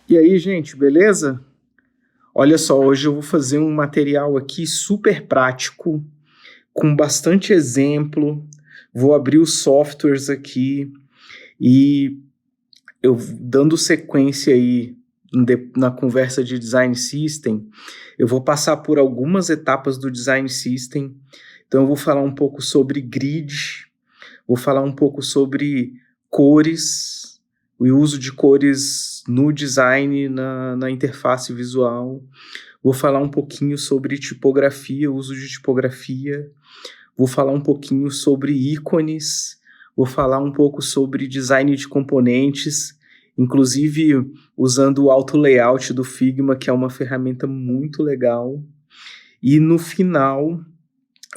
E aí, gente, beleza? Olha só, hoje eu vou fazer um material aqui super prático, com bastante exemplo. Vou abrir os softwares aqui e eu dando sequência aí na conversa de Design System, eu vou passar por algumas etapas do Design System. Então eu vou falar um pouco sobre grid, vou falar um pouco sobre cores, o uso de cores no design, na interface visual. Vou falar um pouquinho sobre tipografia, uso de tipografia. Vou falar um pouquinho sobre ícones. Vou falar um pouco sobre design de componentes, inclusive usando o auto layout do Figma, que é uma ferramenta muito legal. E no final,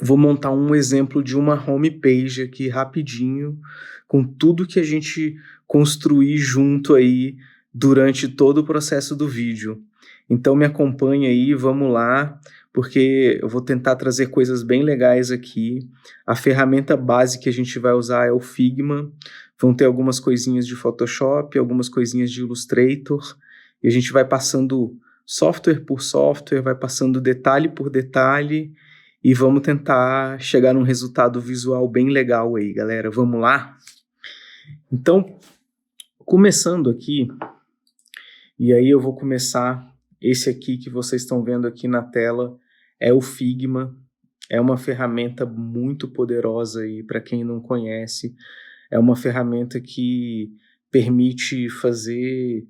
vou montar um exemplo de uma homepage aqui rapidinho, com tudo que a gente construir junto aí durante todo o processo do vídeo. Então me acompanha aí, vamos lá, porque eu vou tentar trazer coisas bem legais aqui. A ferramenta base que a gente vai usar é o Figma. Vão ter algumas coisinhas de Photoshop, algumas coisinhas de Illustrator, e a gente vai passando software por software, vai passando detalhe por detalhe, e vamos tentar chegar num resultado visual bem legal aí, galera. Vamos lá? Então, começando aqui, e aí eu vou começar, esse aqui que vocês estão vendo aqui na tela é o Figma, é uma ferramenta muito poderosa aí, para quem não conhece, é uma ferramenta que permite fazer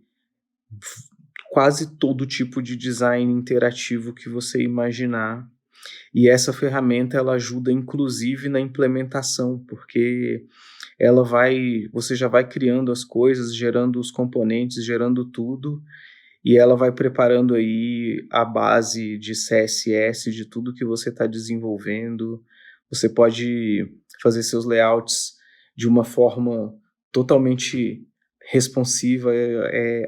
quase todo tipo de design interativo que você imaginar. E essa ferramenta ela ajuda inclusive na implementação, porque você já vai criando as coisas, gerando os componentes, gerando tudo, e ela vai preparando aí a base de CSS de tudo que você está desenvolvendo. Você pode fazer seus layouts de uma forma totalmente responsiva,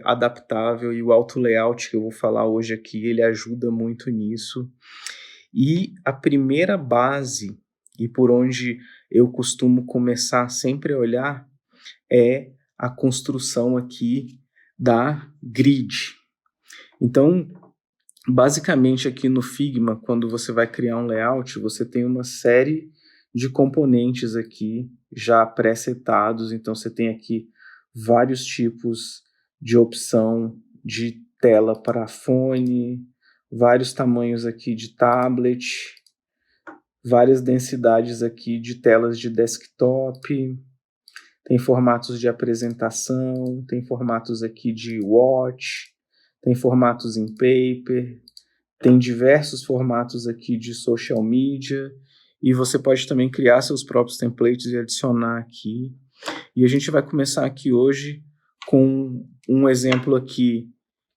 adaptável, e o auto layout que eu vou falar hoje aqui, ele ajuda muito nisso. E a primeira base, e por onde eu costumo começar sempre a olhar, é a construção aqui da grid. Então, basicamente aqui no Figma, quando você vai criar um layout, você tem uma série de componentes aqui já pré-setados. Então você tem aqui vários tipos de opção de tela para fone, vários tamanhos aqui de tablet, várias densidades aqui de telas de desktop, tem formatos de apresentação, tem formatos aqui de watch, tem formatos em paper, tem diversos formatos aqui de social media, e você pode também criar seus próprios templates e adicionar aqui. E a gente vai começar aqui hoje com um exemplo aqui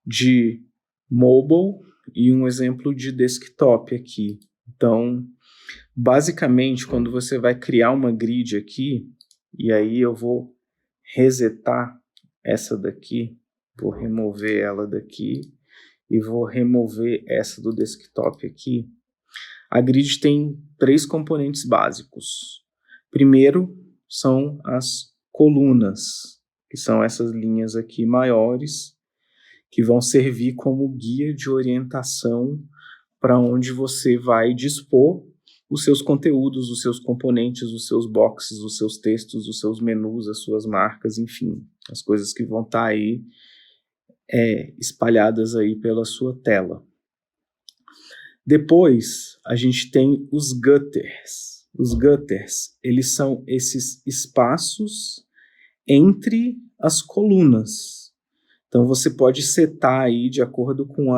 de mobile e um exemplo de desktop aqui. Então, basicamente, quando você vai criar uma grid aqui, e aí eu vou resetar essa daqui, vou remover ela daqui e vou remover essa do desktop aqui. A grid tem 3 componentes básicos. Primeiro são as colunas, que são essas linhas aqui maiores, que vão servir como guia de orientação para onde você vai dispor os seus conteúdos, os seus componentes, os seus boxes, os seus textos, os seus menus, as suas marcas, enfim, as coisas que vão estar aí espalhadas aí pela sua tela. Depois, a gente tem os gutters. Os gutters, eles são esses espaços entre as colunas. Então, você pode setar aí, de acordo com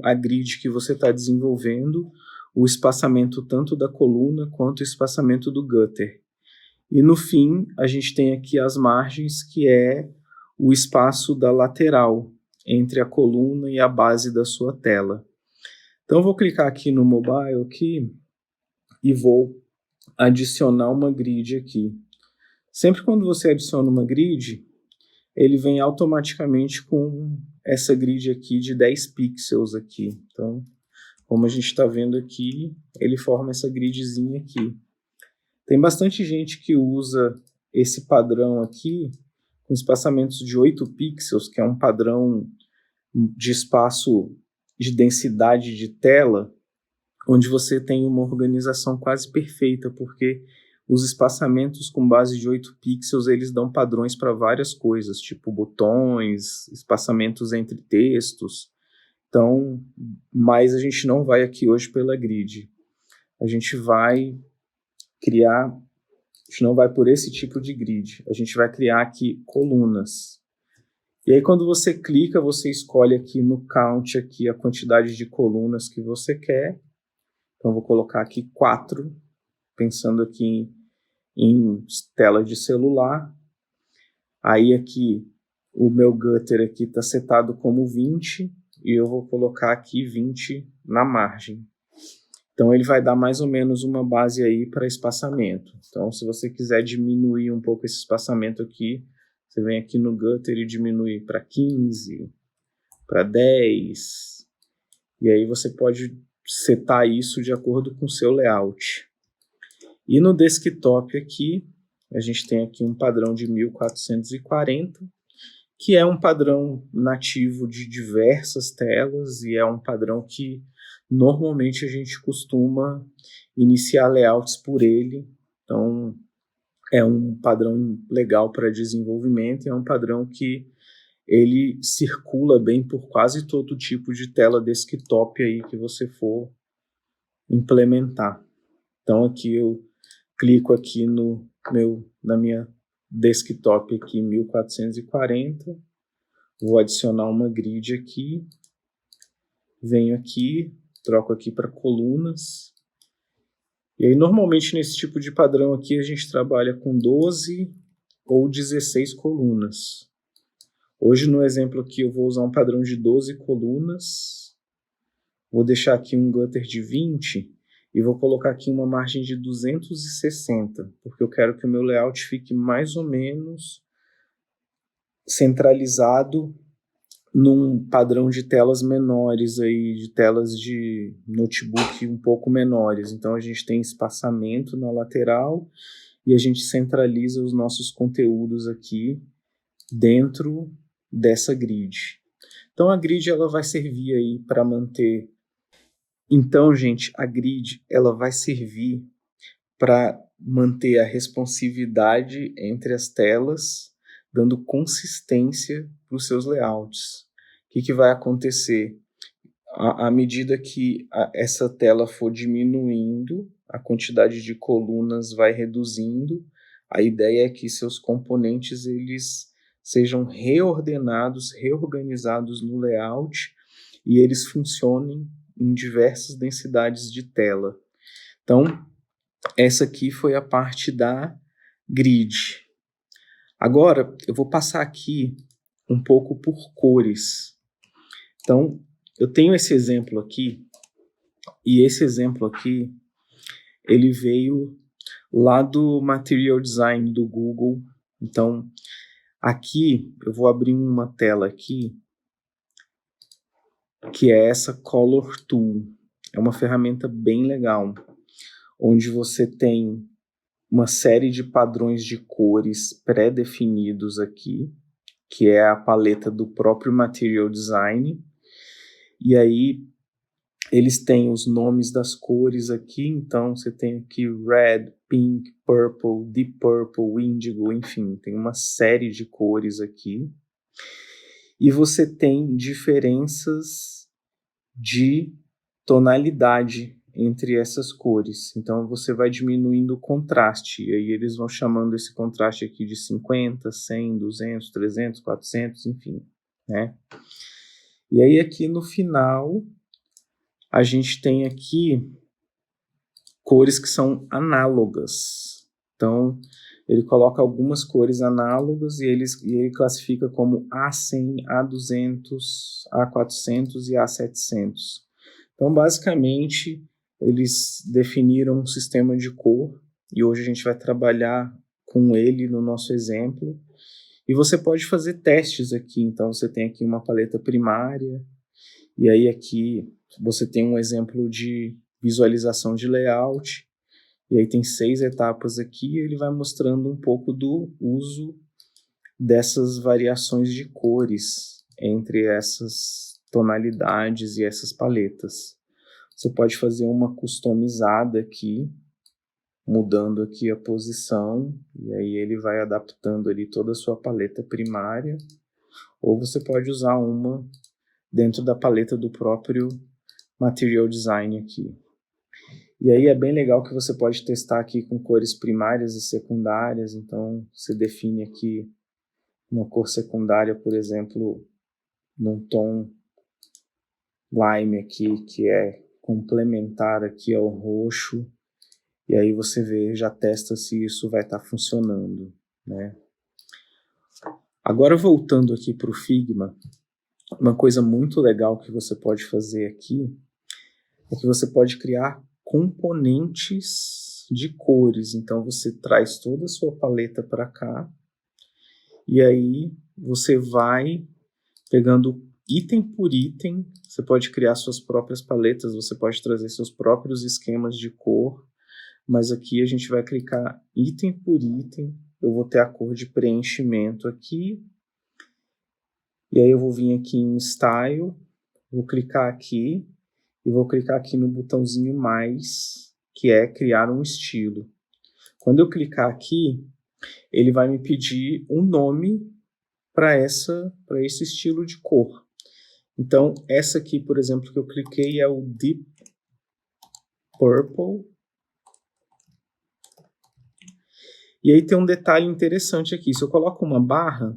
a grid que você está desenvolvendo, o espaçamento tanto da coluna quanto o espaçamento do gutter. E no fim, a gente tem aqui as margens, que é o espaço da lateral entre a coluna e a base da sua tela. Então, eu vou clicar aqui no mobile aqui e vou adicionar uma grid aqui. Sempre quando você adiciona uma grid, ele vem automaticamente com essa grid aqui de 10 pixels aqui. Então, como a gente está vendo aqui, ele forma essa gridzinha aqui. Tem bastante gente que usa esse padrão aqui com espaçamentos de 8 pixels, que é um padrão de espaço de densidade de tela, onde você tem uma organização quase perfeita, porque os espaçamentos com base de 8 pixels, eles dão padrões para várias coisas, tipo botões, espaçamentos entre textos. Então, mas a gente não vai aqui hoje pela grid. A gente não vai por esse tipo de grid. A gente vai criar aqui colunas. E aí, quando você clica, você escolhe aqui no count aqui a quantidade de colunas que você quer. Então, vou colocar aqui 4, pensando aqui em tela de celular. Aí aqui, o meu gutter aqui está setado como 20, e eu vou colocar aqui 20 na margem. Então, ele vai dar mais ou menos uma base aí para espaçamento. Então, se você quiser diminuir um pouco esse espaçamento aqui, você vem aqui no gutter e diminui para 15, para 10. E aí você pode setar isso de acordo com o seu layout. E no desktop aqui, a gente tem aqui um padrão de 1440, que é um padrão nativo de diversas telas e é um padrão que normalmente a gente costuma iniciar layouts por ele. Então, é um padrão legal para desenvolvimento, é um padrão que ele circula bem por quase todo tipo de tela desktop aí que você for implementar. Então, aqui eu clico aqui na minha desktop aqui 1440, vou adicionar uma grid aqui, venho aqui, troco aqui para colunas, e aí normalmente nesse tipo de padrão aqui a gente trabalha com 12 ou 16 colunas. Hoje no exemplo aqui eu vou usar um padrão de 12 colunas, vou deixar aqui um gutter de 20, e vou colocar aqui uma margem de 260, porque eu quero que o meu layout fique mais ou menos centralizado num padrão de telas menores aí, de telas de notebook um pouco menores. Então a gente tem espaçamento na lateral e a gente centraliza os nossos conteúdos aqui dentro dessa grid. Então a grid ela vai servir aí para manter. Então, gente, a grid ela vai servir para manter a responsividade entre as telas, dando consistência para os seus layouts. O que vai acontecer? À medida que essa tela for diminuindo, a quantidade de colunas vai reduzindo, a ideia é que seus componentes eles sejam reordenados, reorganizados no layout e eles funcionem em diversas densidades de tela. Então, essa aqui foi a parte da grid. Agora, eu vou passar aqui um pouco por cores. Então, eu tenho esse exemplo aqui, e esse exemplo aqui, ele veio lá do Material Design do Google. Então, aqui, eu vou abrir uma tela aqui, que é essa Color Tool. É uma ferramenta bem legal, onde você tem uma série de padrões de cores pré-definidos aqui, que é a paleta do próprio Material Design. E aí, eles têm os nomes das cores aqui, então você tem aqui Red, Pink, Purple, Deep Purple, Indigo, enfim, tem uma série de cores aqui. E você tem diferenças de tonalidade entre essas cores. Então você vai diminuindo o contraste, e aí eles vão chamando esse contraste aqui de 50, 100, 200, 300, 400, enfim, né? E aí aqui no final a gente tem aqui cores que são análogas. Então ele coloca algumas cores análogas e ele classifica como A100, A200, A400 e A700. Então, basicamente, eles definiram um sistema de cor e hoje a gente vai trabalhar com ele no nosso exemplo. E você pode fazer testes aqui. Então, você tem aqui uma paleta primária e aí aqui você tem um exemplo de visualização de layout. E aí tem 6 etapas aqui e ele vai mostrando um pouco do uso dessas variações de cores entre essas tonalidades e essas paletas. Você pode fazer uma customizada aqui, mudando aqui a posição, e aí ele vai adaptando ali toda a sua paleta primária, ou você pode usar uma dentro da paleta do próprio Material Design aqui. E aí é bem legal que você pode testar aqui com cores primárias e secundárias, então você define aqui uma cor secundária, por exemplo, num tom lime aqui, que é complementar aqui ao roxo, e aí você vê, já testa se isso vai estar funcionando, né? Agora voltando aqui para o Figma, uma coisa muito legal que você pode fazer aqui é que você pode criar componentes de cores. Então você traz toda a sua paleta para cá e aí você vai pegando item por item. Você pode criar suas próprias paletas, você pode trazer seus próprios esquemas de cor, mas aqui a gente vai clicar item por item. Eu vou ter a cor de preenchimento aqui, e aí eu vou vir aqui em Style, vou clicar aqui, e vou clicar aqui no botãozinho mais, que é criar um estilo. Quando eu clicar aqui, ele vai me pedir um nome para esse estilo de cor. Então, essa aqui, por exemplo, que eu cliquei é o Deep Purple. E aí tem um detalhe interessante aqui. Se eu coloco uma barra,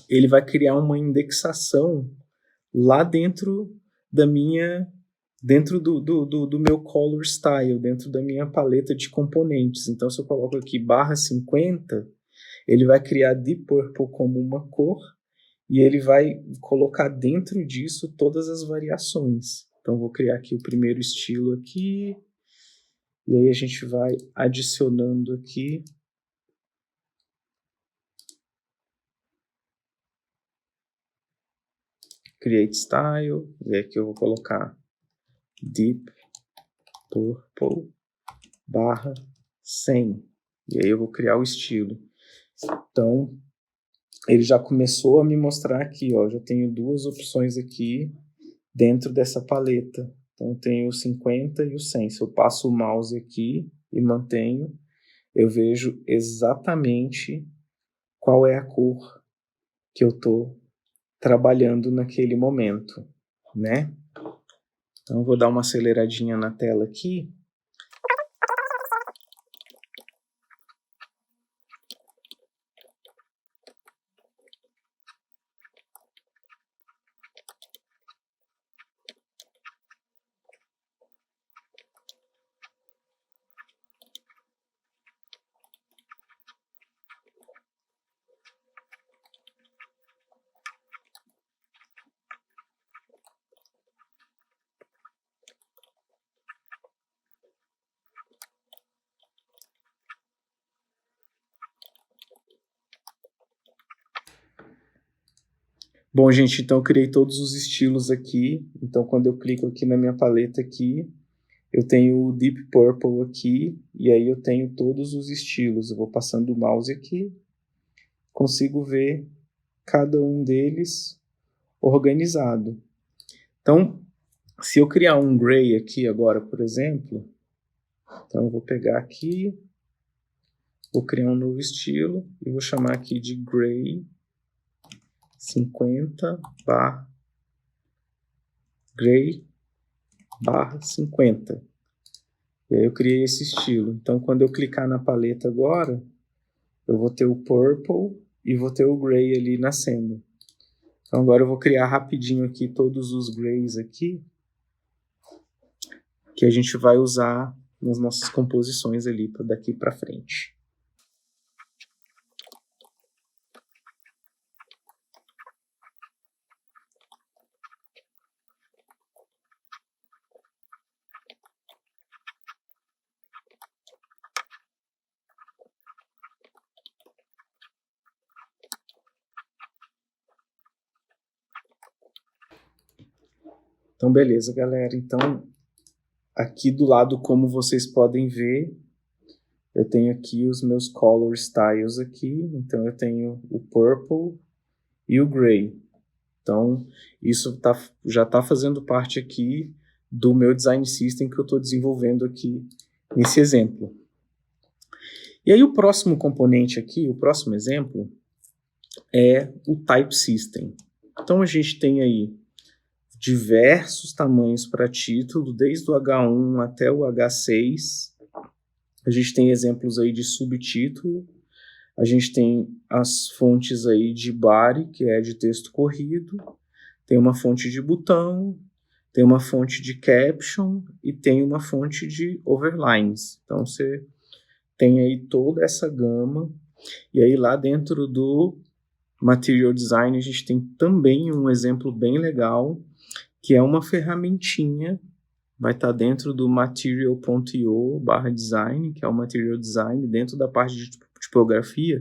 ele vai criar uma indexação lá dentro da minha, dentro do meu color style, dentro da minha paleta de componentes. Então, se eu coloco aqui barra 50, ele vai criar Deep Purple como uma cor e ele vai colocar dentro disso todas as variações. Então, vou criar aqui o primeiro estilo aqui, e aí a gente vai adicionando aqui. Create Style, e aqui eu vou colocar Deep Purple barra 100, e aí eu vou criar o estilo. Então, ele já começou a me mostrar aqui, ó, já tenho duas opções aqui dentro dessa paleta. Então, eu tenho o 50 e o 100. Se eu passo o mouse aqui e mantenho, eu vejo exatamente qual é a cor que eu estou trabalhando naquele momento, né? Então, eu vou dar uma aceleradinha na tela aqui. Bom, gente, então eu criei todos os estilos aqui. Então, quando eu clico aqui na minha paleta aqui, eu tenho o Deep Purple aqui, e aí eu tenho todos os estilos. Eu vou passando o mouse aqui, consigo ver cada um deles organizado. Então, se eu criar um Gray aqui agora, por exemplo, então eu vou pegar aqui, vou criar um novo estilo, e vou chamar aqui de Gray 50 barra Gray barra 50. E aí eu criei esse estilo. Então, quando eu clicar na paleta agora, eu vou ter o Purple e vou ter o Gray ali nascendo. Então, agora eu vou criar rapidinho aqui todos os Grays aqui, que a gente vai usar nas nossas composições ali daqui para frente. Então, beleza, galera. Então, aqui do lado, como vocês podem ver, eu tenho aqui os meus color styles aqui, então eu tenho o purple e o gray. Então, isso já está fazendo parte aqui do meu design system que eu estou desenvolvendo aqui nesse exemplo. E aí o próximo componente aqui, o próximo exemplo, é o type system. Então a gente tem aí diversos tamanhos para título, desde o H1 até o H6. A gente tem exemplos aí de subtítulo. A gente tem as fontes aí de body, que é de texto corrido. Tem uma fonte de botão, tem uma fonte de caption e tem uma fonte de overlines. Então você tem aí toda essa gama. E aí lá dentro do Material Design a gente tem também um exemplo bem legal, que é uma ferramentinha, vai estar dentro do material.io/design, que é o Material Design, dentro da parte de tipografia,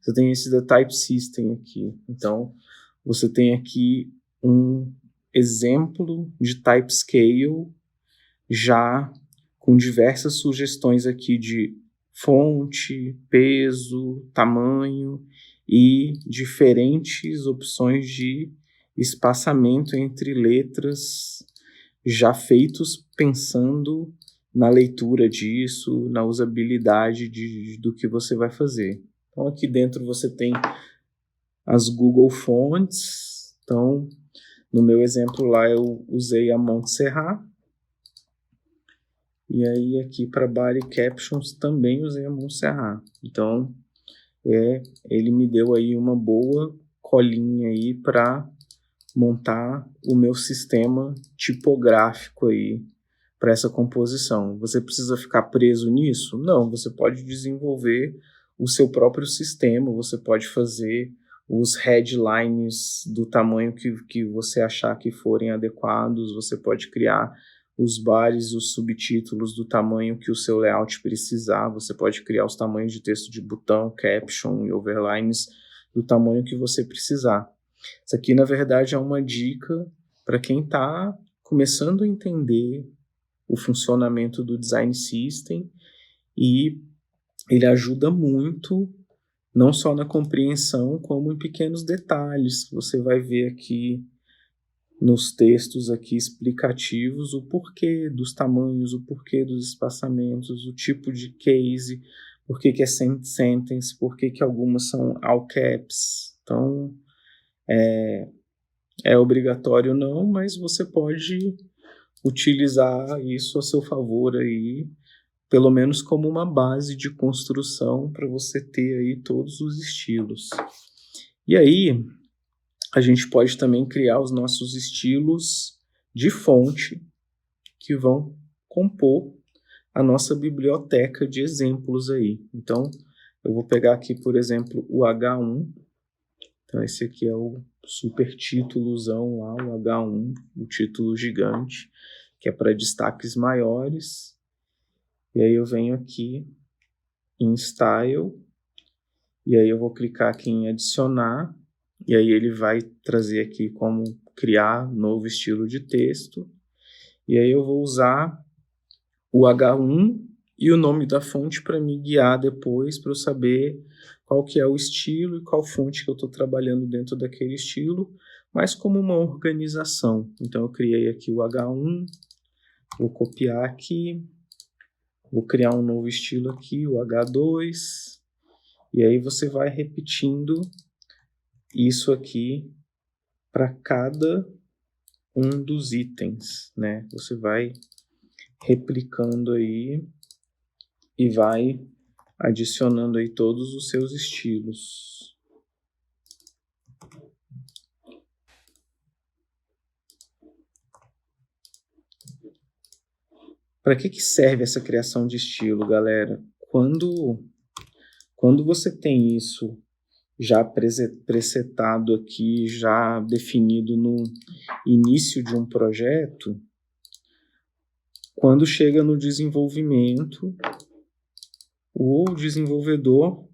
você tem esse da Type System aqui. Então, você tem aqui um exemplo de Type Scale, já com diversas sugestões aqui de fonte, peso, tamanho e diferentes opções de espaçamento entre letras já feitos pensando na leitura disso, na usabilidade do que você vai fazer. Então aqui dentro você tem as Google Fonts. Então no meu exemplo lá eu usei a Montserrat. E aí aqui para Body Captions também usei a Montserrat. Então ele me deu aí uma boa colinha aí para montar o meu sistema tipográfico aí para essa composição. Você precisa ficar preso nisso? Não, você pode desenvolver o seu próprio sistema, você pode fazer os headlines do tamanho que você achar que forem adequados, você pode criar os bares, os subtítulos do tamanho que o seu layout precisar, você pode criar os tamanhos de texto de botão, caption e overlines do tamanho que você precisar. Isso aqui, na verdade, é uma dica para quem está começando a entender o funcionamento do Design System, e ele ajuda muito, não só na compreensão, como em pequenos detalhes. Você vai ver aqui nos textos aqui explicativos o porquê dos tamanhos, o porquê dos espaçamentos, o tipo de case, por que é sentence, por que algumas são all caps. Então, é obrigatório não, mas você pode utilizar isso a seu favor aí, pelo menos como uma base de construção para você ter aí todos os estilos. E aí, a gente pode também criar os nossos estilos de fonte que vão compor a nossa biblioteca de exemplos aí. Então, eu vou pegar aqui, por exemplo, o H1. Então, esse aqui é o super títulozão lá, o H1, o título gigante, que é para destaques maiores. E aí eu venho aqui em Style, e aí eu vou clicar aqui em adicionar, e aí ele vai trazer aqui como criar novo estilo de texto. E aí eu vou usar o H1 e o nome da fonte para me guiar depois, para eu saber qual que é o estilo e qual fonte que eu estou trabalhando dentro daquele estilo, mas como uma organização. Então eu criei aqui o H1, vou copiar aqui, vou criar um novo estilo aqui, o H2, e aí você vai repetindo isso aqui para cada um dos itens, né? Você vai replicando aí e vai adicionando aí todos os seus estilos. Para que serve essa criação de estilo, galera? Quando você tem isso já presetado aqui, já definido no início de um projeto, quando chega no desenvolvimento, o desenvolvedor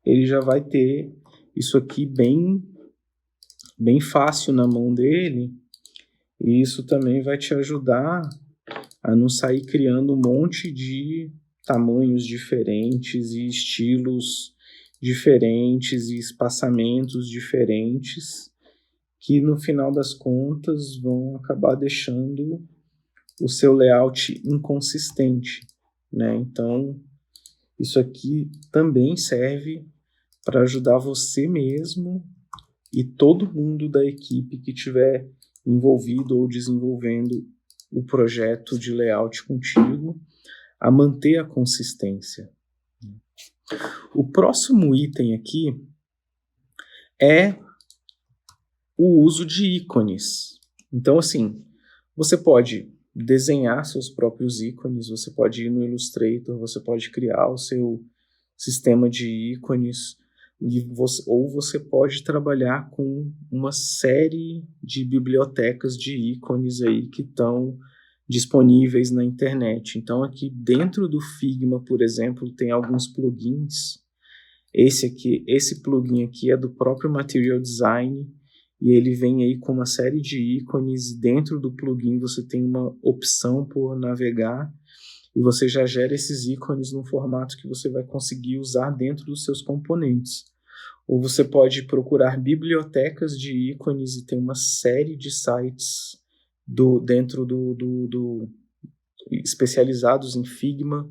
ele já vai ter isso aqui bem fácil na mão dele, e isso também vai te ajudar a não sair criando um monte de tamanhos diferentes e estilos diferentes e espaçamentos diferentes que no final das contas vão acabar deixando o seu layout inconsistente, né? Então, isso aqui também serve para ajudar você mesmo e todo mundo da equipe que estiver envolvido ou desenvolvendo o projeto de layout contigo a manter a consistência. O próximo item aqui é o uso de ícones. Então, assim, você pode desenhar seus próprios ícones, você pode ir no Illustrator, você pode criar o seu sistema de ícones, ou você pode trabalhar com uma série de bibliotecas de ícones aí que estão disponíveis na internet. Então, aqui dentro do Figma, por exemplo, tem alguns plugins. Esse plugin aqui é do próprio Material Design, e ele vem aí com uma série de ícones. Dentro do plugin você tem uma opção por navegar, e você já gera esses ícones num formato que você vai conseguir usar dentro dos seus componentes. Ou você pode procurar bibliotecas de ícones, e tem uma série de sites especializados em Figma,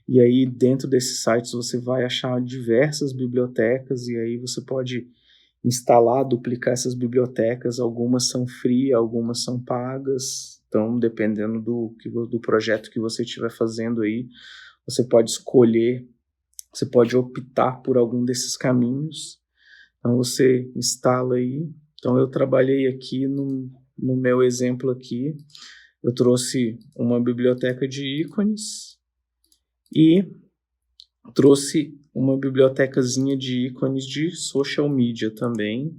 e aí dentro desses sites você vai achar diversas bibliotecas, e aí você pode instalar, duplicar essas bibliotecas. Algumas são free, algumas são pagas, então dependendo do projeto que você estiver fazendo aí, você pode escolher, você pode optar por algum desses caminhos. Então você instala aí. Então eu trabalhei aqui no meu exemplo aqui, eu trouxe uma biblioteca de ícones e trouxe uma bibliotecazinha de ícones de social media também,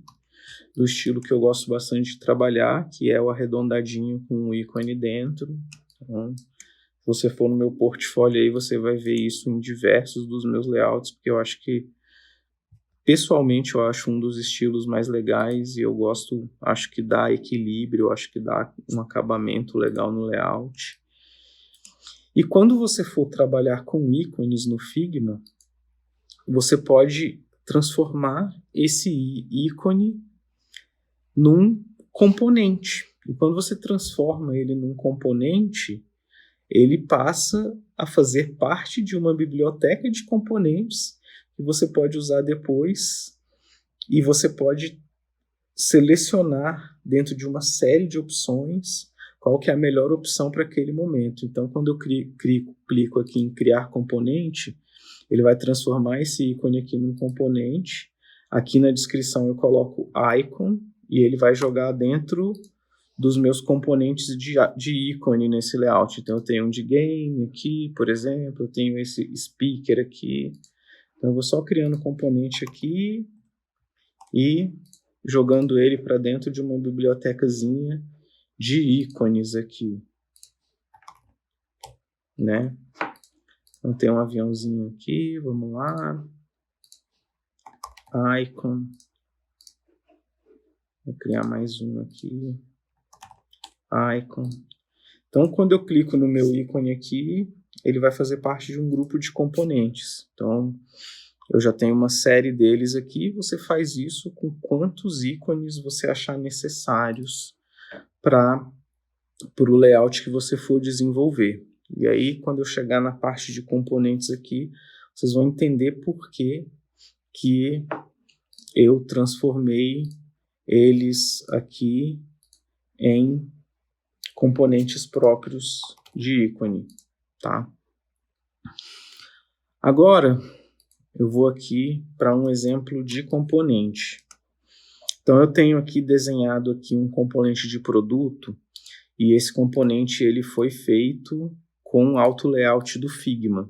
do estilo que eu gosto bastante de trabalhar, que é o arredondadinho com um ícone dentro. Então, se você for no meu portfólio aí, você vai ver isso em diversos dos meus layouts, porque eu acho que, pessoalmente, eu acho um dos estilos mais legais, e eu gosto, acho que dá equilíbrio, acho que dá um acabamento legal no layout. E quando você for trabalhar com ícones no Figma, você pode transformar esse ícone num componente. E quando você transforma ele num componente, ele passa a fazer parte de uma biblioteca de componentes que você pode usar depois, e você pode selecionar dentro de uma série de opções qual que é a melhor opção para aquele momento. Então, quando eu clico aqui em criar componente, ele vai transformar esse ícone aqui num componente. Aqui na descrição eu coloco icon, e ele vai jogar dentro dos meus componentes de ícone nesse layout. Então eu tenho um de game aqui, por exemplo, eu tenho esse speaker aqui. Então eu vou só criando um componente aqui e jogando ele para dentro de uma bibliotecazinha de ícones aqui, né? Então tem um aviãozinho aqui, vamos lá. Icon. Vou criar mais um aqui. Icon. Então, quando eu clico no meu ícone aqui, ele vai fazer parte de um grupo de componentes. Então, eu já tenho uma série deles aqui. Você faz isso com quantos ícones você achar necessários para o layout que você for desenvolver. E aí, quando eu chegar na parte de componentes aqui, vocês vão entender por que eu transformei eles aqui em componentes próprios de ícone, tá? Agora, eu vou aqui para um exemplo de componente. Então, eu tenho aqui desenhado aqui um componente de produto, e esse componente ele foi feito com o auto layout do Figma.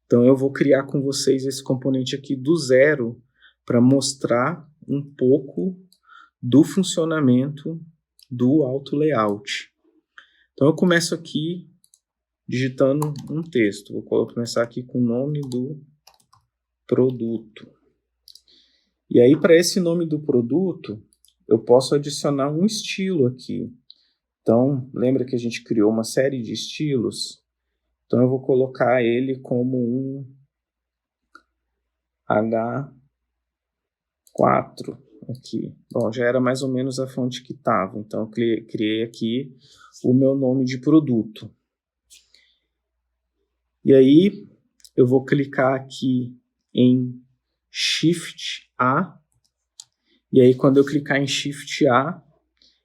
Então, eu vou criar com vocês esse componente aqui do zero para mostrar um pouco do funcionamento do auto layout. Então eu começo aqui digitando um texto. Vou começar aqui com o nome do produto. E aí, para esse nome do produto, eu posso adicionar um estilo aqui. Então, lembra que a gente criou uma série de estilos? Então eu vou colocar ele como um H4 aqui. Bom, já era mais ou menos a fonte que estava, então eu criei aqui o meu nome de produto. E aí eu vou clicar aqui em Shift A, e aí quando eu clicar em Shift A,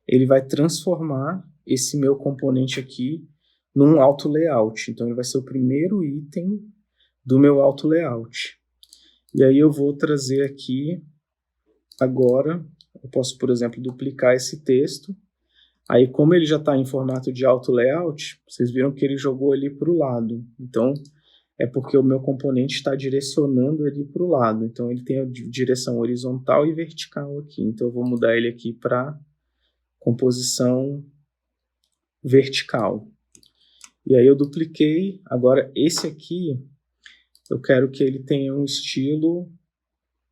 ele vai transformar esse meu componente aqui num auto layout. Então ele vai ser o primeiro item do meu auto layout. E aí eu vou trazer aqui agora, eu posso, por exemplo, duplicar esse texto. Aí, como ele já está em formato de auto layout, vocês viram que ele jogou ali para o lado. Então, é porque o meu componente está direcionando ele para o lado. Então, ele tem a direção horizontal e vertical aqui. Então, eu vou mudar ele aqui para composição vertical. E aí eu dupliquei. Agora, esse aqui, eu quero que ele tenha um estilo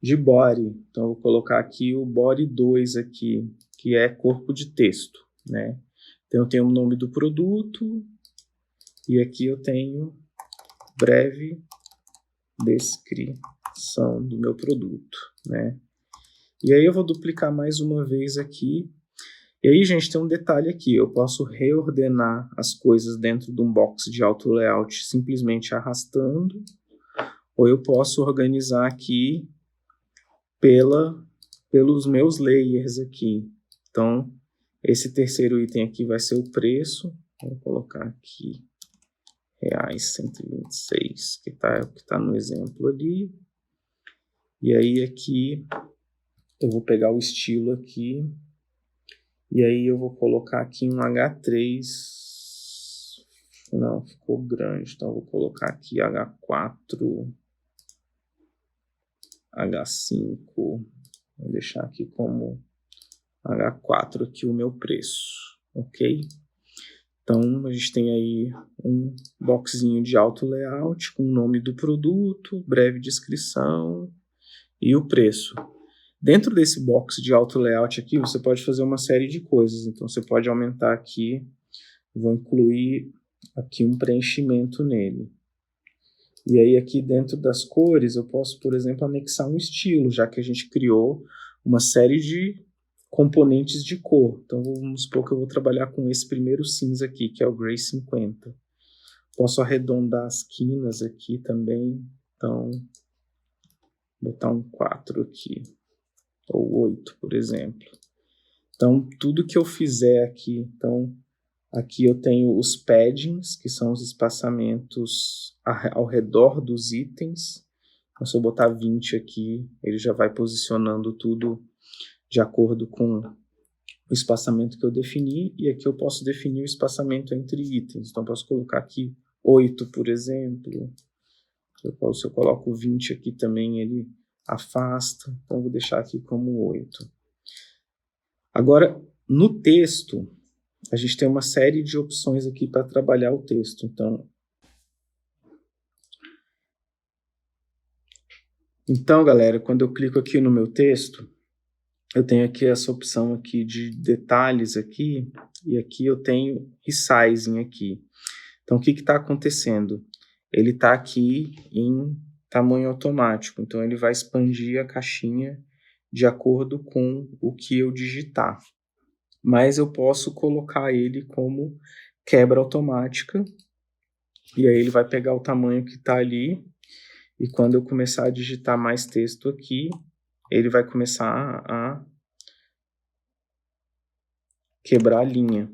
de body. Então, eu vou colocar aqui o body 2 aqui, que é corpo de texto, né? Então, eu tenho o nome do produto e aqui eu tenho breve descrição do meu produto, né? E aí eu vou duplicar mais uma vez aqui. E aí, gente, tem um detalhe aqui. Eu posso reordenar as coisas dentro de um box de auto layout simplesmente arrastando, ou eu posso organizar aqui pelos meus layers aqui. Então, esse terceiro item aqui vai ser o preço. Vou colocar aqui reais 126, que é o que está no exemplo ali. E aí aqui eu vou pegar o estilo aqui. E aí eu vou colocar aqui um H3. Não, ficou grande. Então eu vou colocar aqui H4, H5. Vou deixar aqui como H4 aqui o meu preço, ok? Então, a gente tem aí um boxzinho de auto layout com o nome do produto, breve descrição e o preço. Dentro desse box de auto layout aqui, você pode fazer uma série de coisas. Então, você pode aumentar aqui, vou incluir aqui um preenchimento nele. E aí, aqui dentro das cores, eu posso, por exemplo, anexar um estilo, já que a gente criou uma série de componentes de cor. Então, vamos supor que eu vou trabalhar com esse primeiro cinza aqui, que é o Gray 50. Posso arredondar as quinas aqui também. Então, botar um 4 aqui, ou 8, por exemplo. Então, tudo que eu fizer aqui, então, aqui eu tenho os paddings, que são os espaçamentos ao redor dos itens. Então, se eu botar 20 aqui, ele já vai posicionando tudo de acordo com o espaçamento que eu defini, e aqui eu posso definir o espaçamento entre itens. Então, eu posso colocar aqui 8, por exemplo. Se eu coloco 20 aqui também, ele afasta. Então, eu vou deixar aqui como 8. Agora, no texto, a gente tem uma série de opções aqui para trabalhar o texto. Então, galera, quando eu clico aqui no meu texto, eu tenho aqui essa opção aqui de detalhes aqui, e aqui eu tenho resizing aqui. Então, o que está acontecendo? Ele está aqui em tamanho automático, então ele vai expandir a caixinha de acordo com o que eu digitar. Mas eu posso colocar ele como quebra automática, e aí ele vai pegar o tamanho que está ali, e quando eu começar a digitar mais texto aqui, ele vai começar a quebrar a linha.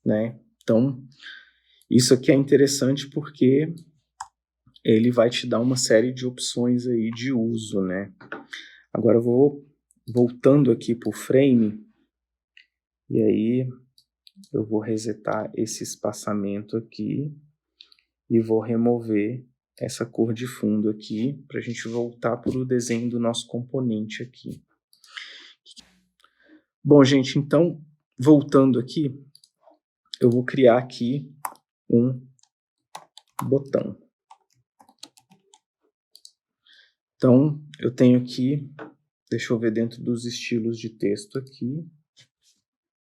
Né? Então, isso aqui é interessante porque ele vai te dar uma série de opções aí de uso, né? Agora eu vou voltando aqui para o frame, e aí eu vou resetar esse espaçamento aqui e vou remover essa cor de fundo aqui para a gente voltar para o desenho do nosso componente aqui. Bom, gente, então, voltando aqui, eu vou criar aqui um botão. Então, eu tenho aqui, deixa eu ver dentro dos estilos de texto aqui,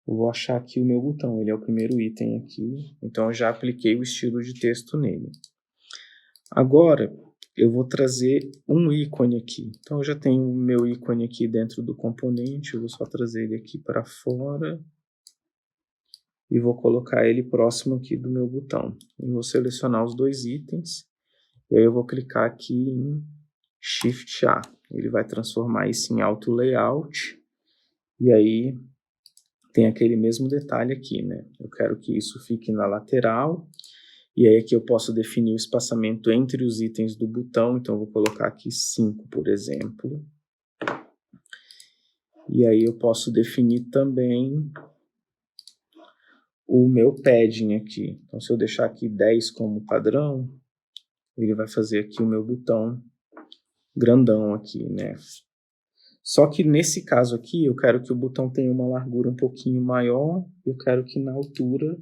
eu vou achar aqui o meu botão, ele é o primeiro item aqui, então eu já apliquei o estilo de texto nele. Agora, eu vou trazer um ícone aqui. Então, eu já tenho o meu ícone aqui dentro do componente, eu vou só trazer ele aqui para fora e vou colocar ele próximo aqui do meu botão. Eu vou selecionar os dois itens, e aí eu vou clicar aqui em Shift A. Ele vai transformar isso em Auto Layout, e aí tem aquele mesmo detalhe aqui, né? Eu quero que isso fique na lateral, e aí aqui eu posso definir o espaçamento entre os itens do botão, então eu vou colocar aqui 5, por exemplo. E aí eu posso definir também o meu padding aqui. Então se eu deixar aqui 10 como padrão, ele vai fazer aqui o meu botão grandão aqui, né? Só que nesse caso aqui, eu quero que o botão tenha uma largura um pouquinho maior, eu quero que na altura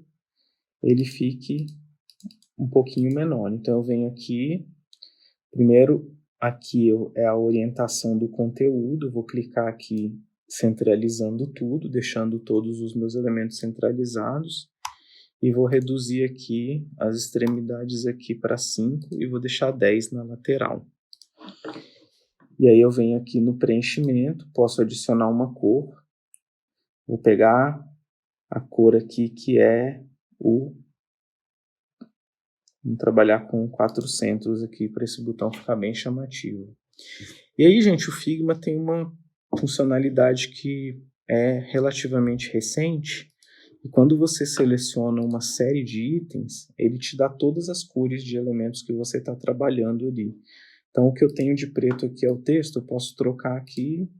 ele fique um pouquinho menor. Então eu venho aqui, primeiro aqui é a orientação do conteúdo, eu vou clicar aqui centralizando tudo, deixando todos os meus elementos centralizados, e vou reduzir aqui as extremidades aqui para 5 e vou deixar 10 na lateral. E aí eu venho aqui no preenchimento, posso adicionar uma cor, vou pegar a cor aqui que é o... Vamos trabalhar com 400 aqui para esse botão ficar bem chamativo. E aí, gente, o Figma tem uma funcionalidade que é relativamente recente, e quando você seleciona uma série de itens, ele te dá todas as cores de elementos que você está trabalhando ali. Então, o que eu tenho de preto aqui é o texto, eu posso trocar aqui,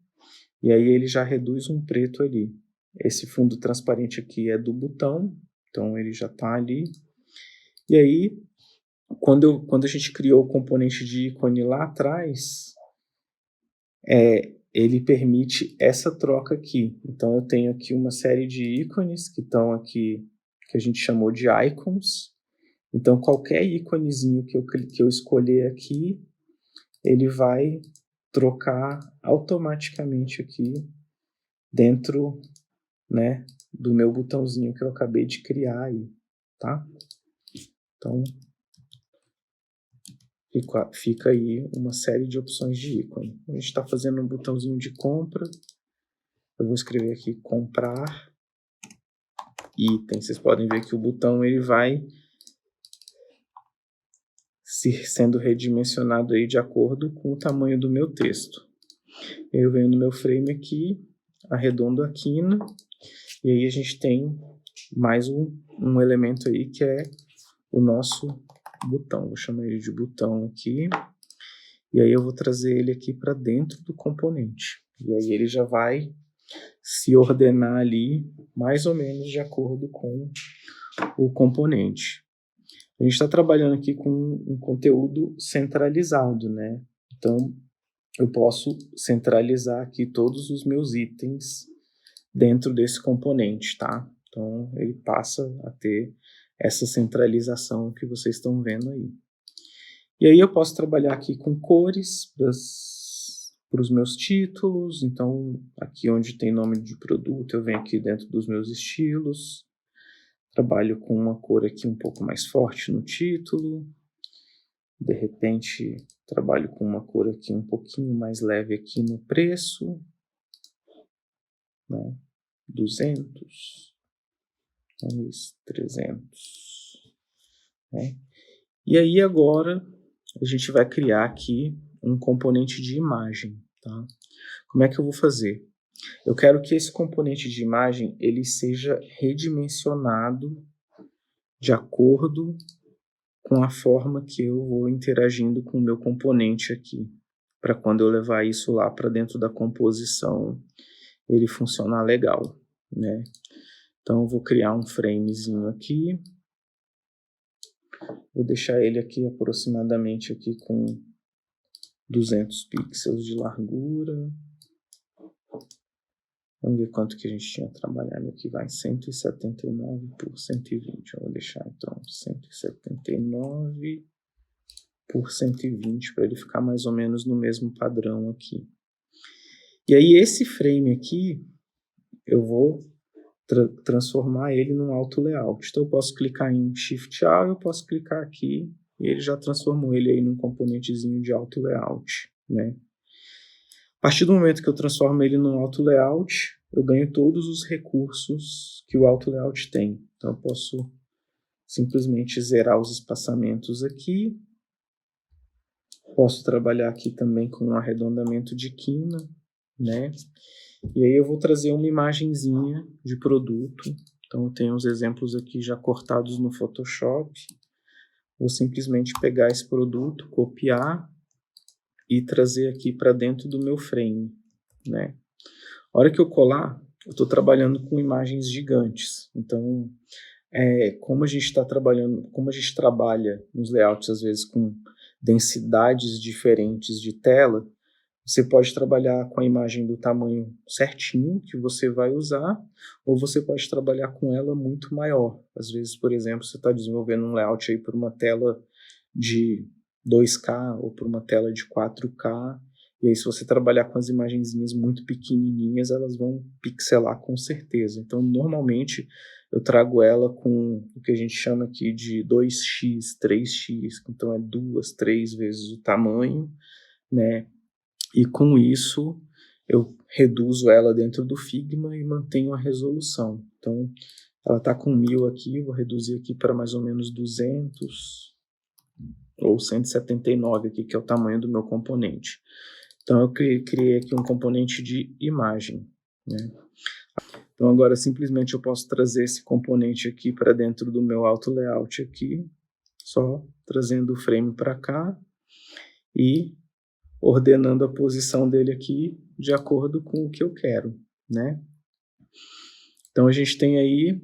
e aí ele já reduz um preto ali. Esse fundo transparente aqui é do botão, então ele já está ali. E aí, quando a gente criou o componente de ícone lá atrás, ele permite essa troca aqui. Então, eu tenho aqui uma série de ícones que estão aqui, que a gente chamou de icons. Então, qualquer íconezinho que eu escolher aqui, ele vai trocar automaticamente aqui dentro, né, do meu botãozinho que eu acabei de criar aí, tá? Então, fica aí uma série de opções de ícone. A gente está fazendo um botãozinho de compra. Eu vou escrever aqui comprar item. Vocês podem ver que o botão ele vai sendo redimensionado aí de acordo com o tamanho do meu texto. Eu venho no meu frame aqui, arredondo a quina, e aí a gente tem mais um elemento aí que é o nosso botão. Vou chamar ele de botão aqui. E aí eu vou trazer ele aqui para dentro do componente. E aí ele já vai se ordenar ali mais ou menos de acordo com o componente. A gente está trabalhando aqui com um conteúdo centralizado, né? Então, eu posso centralizar aqui todos os meus itens dentro desse componente, tá? Então, ele passa a ter essa centralização que vocês estão vendo aí. E aí eu posso trabalhar aqui com cores para os meus títulos. Então, aqui onde tem nome de produto, eu venho aqui dentro dos meus estilos. Trabalho com uma cor aqui um pouco mais forte no título. De repente, trabalho com uma cor aqui um pouquinho mais leve aqui no preço. Né? 200. Talvez 300. Né? E aí agora a gente vai criar aqui um componente de imagem, tá? Como é que eu vou fazer? Eu quero que esse componente de imagem ele seja redimensionado de acordo com a forma que eu vou interagindo com o meu componente aqui, para quando eu levar isso lá para dentro da composição, ele funcionar legal, né? Então eu vou criar um framezinho aqui. Vou deixar ele aqui aproximadamente aqui com 200 pixels de largura. Vamos ver quanto que a gente tinha trabalhado aqui. Vai 179 por 120. Eu vou deixar então 179 por 120 para ele ficar mais ou menos no mesmo padrão aqui. E aí esse frame aqui, eu vou transformar ele num auto layout. Então eu posso clicar em Shift A, eu posso clicar aqui e ele já transformou ele aí num componentezinho de auto layout, né? A partir do momento que eu transformo ele num auto layout, eu ganho todos os recursos que o auto layout tem. Então eu posso simplesmente zerar os espaçamentos aqui. Posso trabalhar aqui também com um arredondamento de quina, né? E aí eu vou trazer uma imagenzinha de produto. Então eu tenho os exemplos aqui já cortados no Photoshop. Vou simplesmente pegar esse produto, copiar e trazer aqui para dentro do meu frame, né? A hora que eu colar, eu estou trabalhando com imagens gigantes. Então, como a gente está trabalhando, como a gente trabalha nos layouts às vezes com densidades diferentes de tela, você pode trabalhar com a imagem do tamanho certinho que você vai usar, ou você pode trabalhar com ela muito maior. Às vezes, por exemplo, você está desenvolvendo um layout aí para uma tela de 2K ou para uma tela de 4K, e aí se você trabalhar com as imagenzinhas muito pequenininhas, elas vão pixelar com certeza. Então, normalmente, eu trago ela com o que a gente chama aqui de 2x, 3x, então é 2, 3 vezes o tamanho, né? E com isso, eu reduzo ela dentro do Figma e mantenho a resolução. Então, ela está com 1000 aqui, vou reduzir aqui para mais ou menos 200 ou 179 aqui, que é o tamanho do meu componente. Então, eu criei aqui um componente de imagem, né? Então, agora, simplesmente, eu posso trazer esse componente aqui para dentro do meu auto layout aqui, só trazendo o frame para cá e ordenando a posição dele aqui de acordo com o que eu quero, né? Então a gente tem aí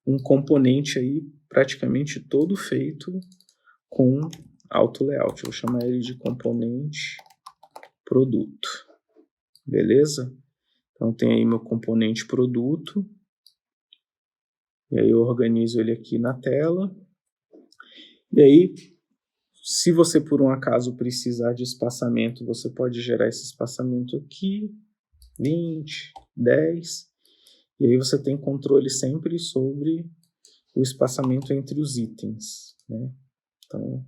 um componente aí praticamente todo feito com auto layout. Eu vou chamar ele de componente produto, beleza? Então tem aí meu componente produto, e aí eu organizo ele aqui na tela, e aí se você por um acaso precisar de espaçamento, você pode gerar esse espaçamento aqui, 20, 10, e aí você tem controle sempre sobre o espaçamento entre os itens, né? Então,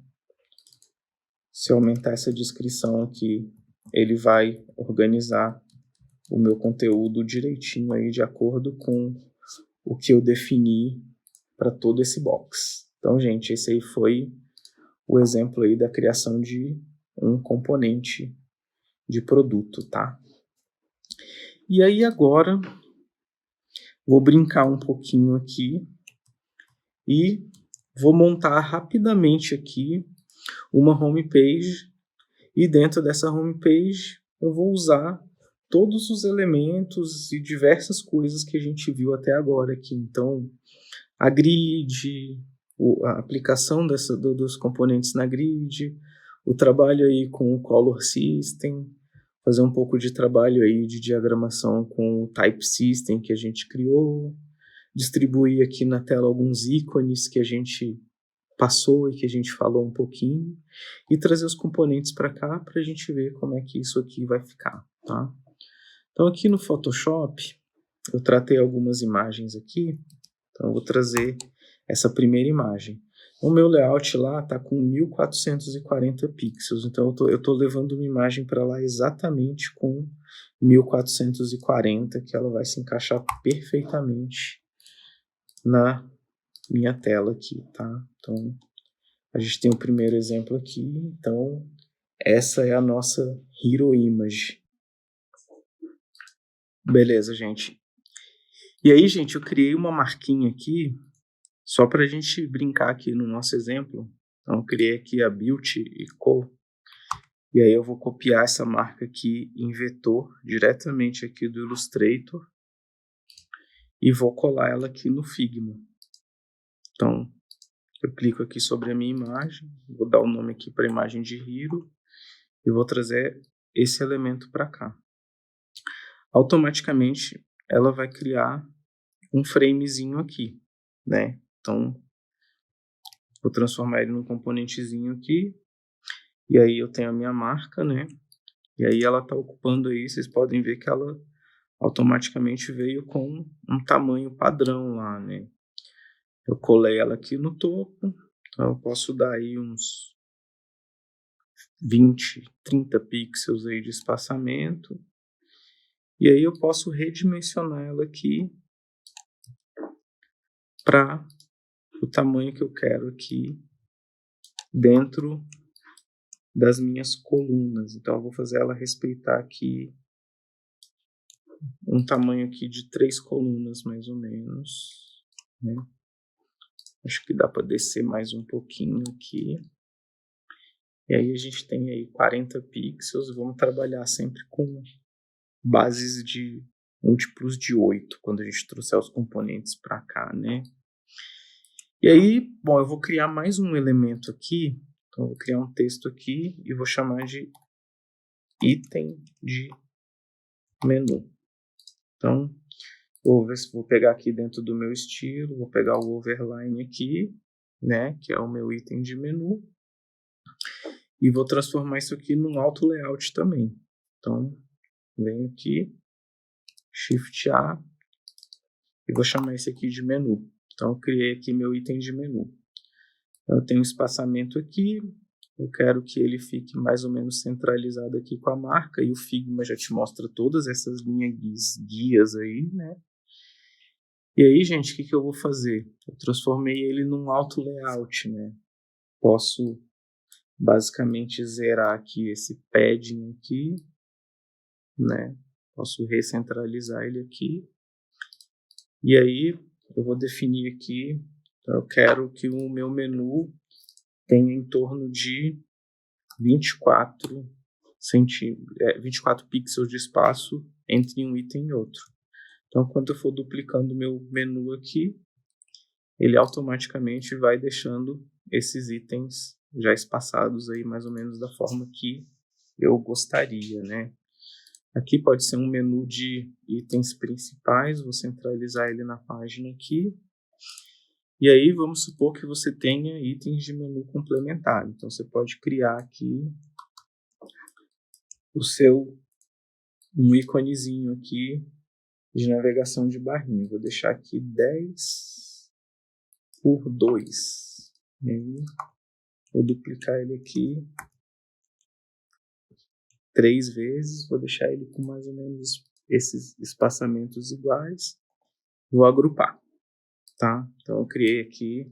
se eu aumentar essa descrição aqui, ele vai organizar o meu conteúdo direitinho aí de acordo com o que eu defini para todo esse box. Então, gente, esse aí foi o exemplo aí da criação de um componente de produto, tá? E aí agora vou brincar um pouquinho aqui e vou montar rapidamente aqui uma homepage, e dentro dessa homepage eu vou usar todos os elementos e diversas coisas que a gente viu até agora aqui. Então, a grid, a aplicação dos componentes na grid, o trabalho aí com o Color System, fazer um pouco de trabalho aí de diagramação com o Type System que a gente criou, distribuir aqui na tela alguns ícones que a gente passou e que a gente falou um pouquinho, e trazer os componentes para cá para a gente ver como é que isso aqui vai ficar, tá? Então aqui no Photoshop, eu tratei algumas imagens aqui, então eu vou trazer essa primeira imagem. O meu layout lá está com 1440 pixels, então eu tô levando uma imagem para lá exatamente com 1440, que ela vai se encaixar perfeitamente na minha tela aqui, tá? Então, a gente tem o primeiro exemplo aqui, então essa é a nossa Hero Image. Beleza, gente. E aí, gente, eu criei uma marquinha aqui, só para a gente brincar aqui no nosso exemplo. Então, eu criei aqui a Beauty e Co. E aí eu vou copiar essa marca aqui em vetor, diretamente aqui do Illustrator, e vou colar ela aqui no Figma. Então, eu clico aqui sobre a minha imagem, vou dar o nome aqui para a imagem de Hero, e vou trazer esse elemento para cá. Automaticamente, ela vai criar um framezinho aqui, né? Então, vou transformar ele num componentezinho aqui. E aí eu tenho a minha marca, né? E aí ela está ocupando aí, vocês podem ver que ela automaticamente veio com um tamanho padrão lá, né? Eu colei ela aqui no topo, então eu posso dar aí uns 20, 30 pixels aí de espaçamento. E aí eu posso redimensionar ela aqui para o tamanho que eu quero aqui dentro das minhas colunas. Então eu vou fazer ela respeitar aqui um tamanho aqui de 3 colunas mais ou menos, né? Acho que dá para descer mais um pouquinho aqui. E aí a gente tem aí 40 pixels. Vamos trabalhar sempre com bases de múltiplos de 8 quando a gente trouxer os componentes para cá, né? E aí, bom, eu vou criar mais um elemento aqui. Então eu vou criar um texto aqui e vou chamar de item de menu. Então, vou pegar aqui dentro do meu estilo, vou pegar o overline aqui, né, que é o meu item de menu, e vou transformar isso aqui num auto layout também. Então, venho aqui, Shift A, e vou chamar esse aqui de menu. Então, eu criei aqui meu item de menu. Então, eu tenho um espaçamento aqui, eu quero que ele fique mais ou menos centralizado aqui com a marca, e o Figma já te mostra todas essas linhas guias aí, né? E aí, gente, o que eu vou fazer? Eu transformei ele num auto layout, né? Posso basicamente zerar aqui esse padding aqui, né? Posso recentralizar ele aqui. E aí, eu vou definir aqui, então eu quero que o meu menu tenha em torno de 24 24 pixels de espaço entre um item e outro. Então, quando eu for duplicando o meu menu aqui, ele automaticamente vai deixando esses itens já espaçados aí mais ou menos da forma que eu gostaria, né? Aqui pode ser um menu de itens principais, vou centralizar ele na página aqui. E aí vamos supor que você tenha itens de menu complementar. Então você pode criar aqui um íconezinho aqui de navegação de barrinha. Vou deixar aqui 10 por 2. E aí vou duplicar ele aqui 3 vezes, vou deixar ele com mais ou menos esses espaçamentos iguais. Vou agrupar, tá? Então eu criei aqui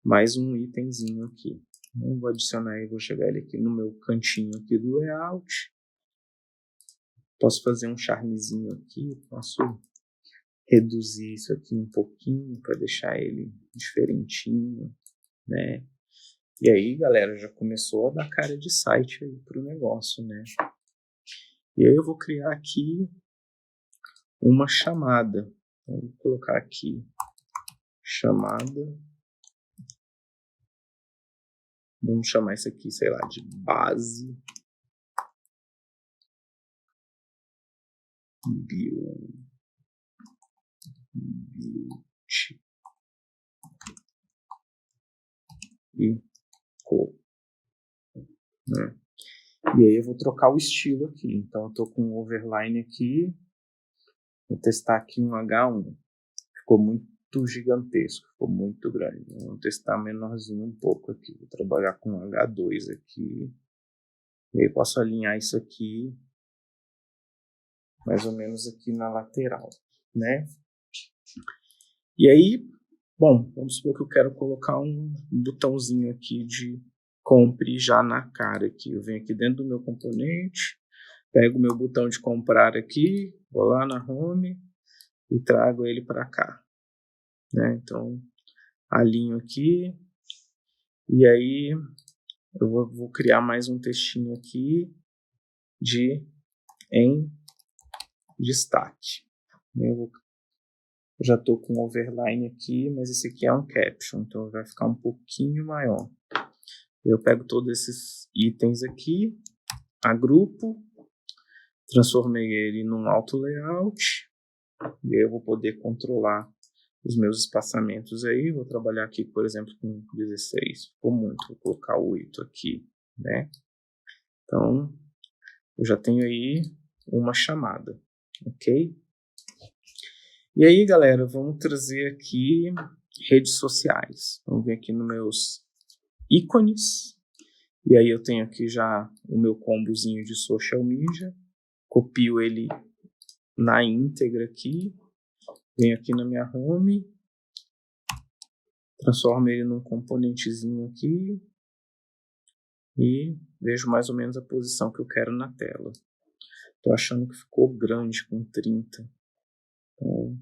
mais um itemzinho aqui. Então, vou adicionar e vou chegar ele aqui no meu cantinho aqui do layout. Posso fazer um charmezinho aqui, posso reduzir isso aqui um pouquinho para deixar ele diferentinho, né? E aí, galera, já começou a dar cara de site aí pro negócio, né? E aí eu vou criar aqui uma chamada. Então, vou colocar aqui chamada. Vamos chamar isso aqui, sei lá, de base build. E cor, né? E aí eu vou trocar o estilo aqui. Então eu estou com um overline aqui. Vou testar aqui um H1. Ficou muito gigantesco, ficou muito grande. Vamos testar menorzinho um pouco aqui. Vou trabalhar com um H2 aqui. E aí eu posso alinhar isso aqui mais ou menos aqui na lateral, né? E aí, bom, vamos supor que eu quero colocar um botãozinho aqui de compre já na cara aqui. Eu venho aqui dentro do meu componente, pego o meu botão de comprar aqui, vou lá na home e trago ele para cá, né? Então, alinho aqui e aí eu vou criar mais um textinho aqui em destaque. Eu já estou com o overline aqui, mas esse aqui é um caption, então vai ficar um pouquinho maior. Eu pego todos esses itens aqui, agrupo, transformei ele num auto layout, e aí eu vou poder controlar os meus espaçamentos aí. Vou trabalhar aqui, por exemplo, com 16, ficou muito, vou colocar 8 aqui, né? Então, eu já tenho aí uma chamada, ok? E aí, galera, vamos trazer aqui redes sociais. Vamos ver aqui nos meus ícones. E aí eu tenho aqui já o meu combozinho de social media. Copio ele na íntegra aqui. Venho aqui na minha home. Transformo ele num componentezinho aqui. E vejo mais ou menos a posição que eu quero na tela. Estou achando que ficou grande com 30. Então,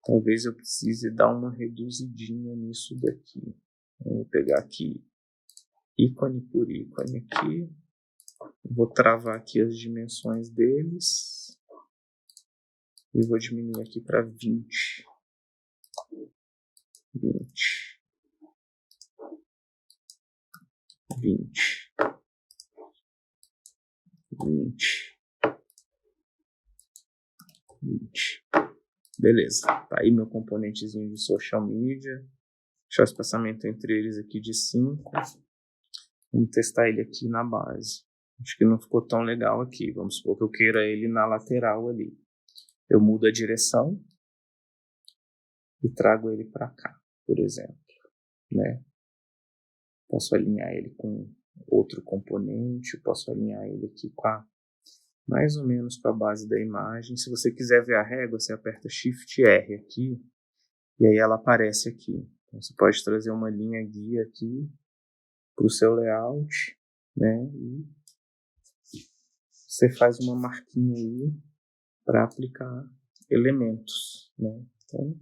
talvez eu precise dar uma reduzidinha nisso daqui. Vou pegar aqui ícone por ícone aqui. Vou travar aqui as dimensões deles. E vou diminuir aqui para 20. 20. 20. 20. 20. Beleza. Tá aí meu componentezinho de social media. Deixar o espaçamento entre eles aqui de 5. Vamos testar ele aqui na base. Acho que não ficou tão legal aqui. Vamos supor que eu queira ele na lateral ali. Eu mudo a direção e trago ele para cá, por exemplo, né? Posso alinhar ele com outro componente, posso alinhar ele aqui com mais ou menos com a base da imagem. Se você quiser ver a régua, você aperta Shift R aqui e aí ela aparece aqui. Então, você pode trazer uma linha guia aqui para o seu layout, né? E você faz uma marquinha aí para aplicar elementos, né? Então,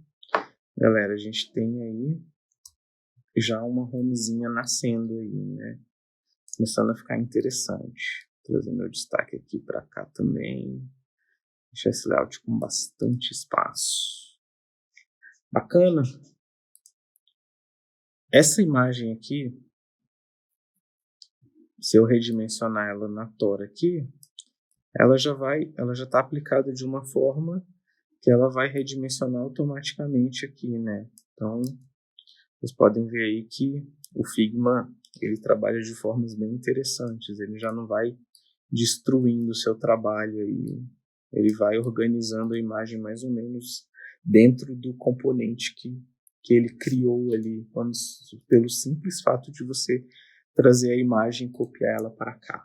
galera, a gente tem aí já uma homezinha nascendo aí, né? Começando a ficar interessante. Vou trazer meu destaque aqui para cá também. Deixar esse layout com bastante espaço. Bacana. Essa imagem aqui, se eu redimensionar ela na Tora aqui, ela já está aplicada de uma forma que ela vai redimensionar automaticamente aqui, né? Então, vocês podem ver aí que o Figma, ele trabalha de formas bem interessantes. Ele já não vai destruindo o seu trabalho aí. Ele vai organizando a imagem mais ou menos dentro do componente que ele criou ali, pelo simples fato de você trazer a imagem e copiar ela para cá.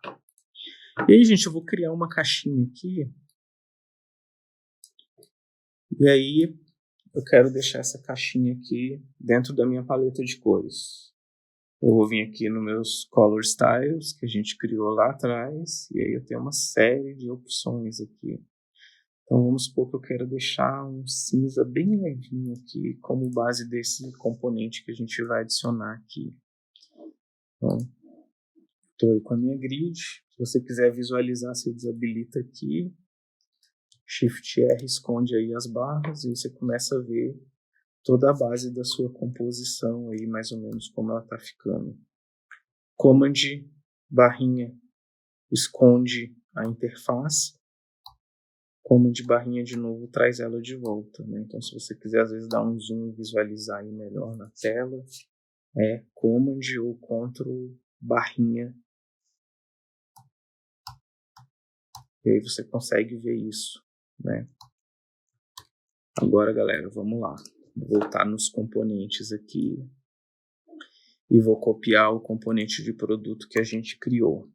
E aí, gente, eu vou criar uma caixinha aqui. E aí, eu quero deixar essa caixinha aqui dentro da minha paleta de cores. Eu vou vir aqui nos meus Color Styles, que a gente criou lá atrás, e aí eu tenho uma série de opções aqui. Então vamos supor que eu quero deixar um cinza bem levinho aqui, como base desse componente que a gente vai adicionar aqui. Então, estou aí com a minha grid. Se você quiser visualizar, você desabilita aqui. Shift R esconde aí as barras e você começa a ver toda a base da sua composição aí, mais ou menos como ela está ficando. Command barrinha esconde a interface. Command barrinha de novo traz ela de volta, né? Então, se você quiser às vezes dar um zoom e visualizar aí melhor na tela, é Command ou Ctrl barrinha. E aí você consegue ver isso, né? Agora, galera, vamos lá. Vou voltar nos componentes aqui e vou copiar o componente de produto que a gente criou.